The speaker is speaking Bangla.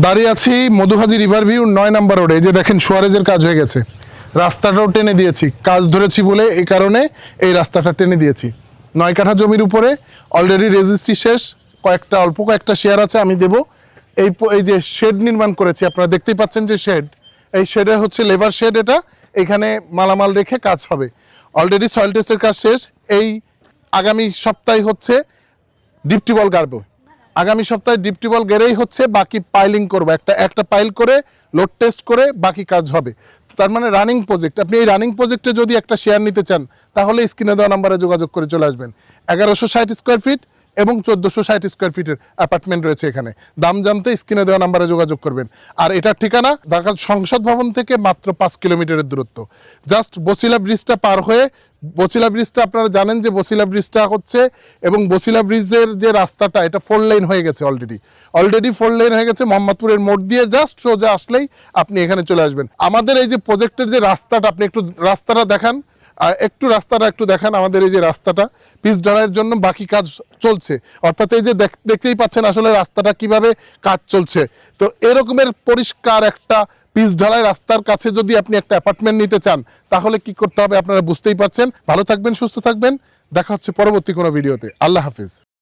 দাঁড়িয়ে আছি মধুহাজি রিভার ভিউ 9 নম্বর রোডে। এই যে দেখেন সুয়ারেজের কাজ হয়ে গেছে, রাস্তাটাও টেনে দিয়েছি, কাজ ধরেছি বলে এই কারণে এই রাস্তাটা টেনে দিয়েছি। 9 কাঠা জমির উপরে অলরেডি রেজিস্ট্রি শেষ, অল্প কয়েকটা শেয়ার আছে আমি দেব। এই যে শেড নির্মাণ করেছি আপনারা দেখতেই পাচ্ছেন যে শেড, এই শেডে হচ্ছে লেবার শেড, এটা এখানে মালামাল রেখে কাজ হবে। অলরেডি সয়েল টেস্টের কাজ শেষ। এই আগামী সপ্তাহে হচ্ছে ডিপ টিউবওয়েল গাড়বো, আগামী সপ্তাহে ডিপ টিউবওয়েল গেড়েই হচ্ছে বাকি পাইলিং করবো, একটা পাইল করে লোড টেস্ট করে বাকি কাজ হবে। তার মানে রানিং প্রজেক্ট। আপনি এই রানিং প্রজেক্টে যদি একটা শেয়ার নিতে চান তাহলে স্ক্রিনে দেওয়া নাম্বারে যোগাযোগ করে চলে আসবেন। 1160 স্কোয়ার ফিট এবং 1460 স্কোয়ার ফিটের অ্যাপার্টমেন্ট রয়েছে এখানে। দাম জানতে স্ক্রিনে দেওয়া নাম্বারে যোগাযোগ করবেন। আর এটার ঠিকানা ঢাকা সংসদ ভবন থেকে মাত্র 5 কিলোমিটারের দূরত্ব। জাস্ট বসিলা ব্রিজটা পার হয়ে, বসিলা ব্রিজটা আপনারা জানেন যে বসিলা ব্রিজটা হচ্ছে, এবং বসিলা ব্রিজের যে রাস্তাটা এটা 4 লেন হয়ে গেছে অলরেডি 4 লেন হয়ে গেছে। মোহাম্মদপুরের মোড় দিয়ে জাস্ট সোজা আসলেই আপনি এখানে চলে আসবেন। আমাদের এই যে প্রজেক্টের যে রাস্তাটা, আপনি একটু রাস্তাটা দেখান, রাস্তাটা একটু দেখান। আমাদের এই যে রাস্তাটা পিচ ঢালাইয়ের জন্য বাকি কাজ চলছে, অর্থাৎ এই যে দেখতেই পাচ্ছেন আসলে রাস্তাটা কিভাবে কাজ চলছে। তো এরকমের পরিষ্কার একটা পিচ ঢালাই রাস্তার কাছে যদি আপনি একটা অ্যাপার্টমেন্ট নিতে চান তাহলে কি করতে হবে আপনারা বুঝতেই পারছেন। ভালো থাকবেন, সুস্থ থাকবেন, দেখা হচ্ছে পরবর্তী কোনো ভিডিওতে। আল্লাহ হাফিজ।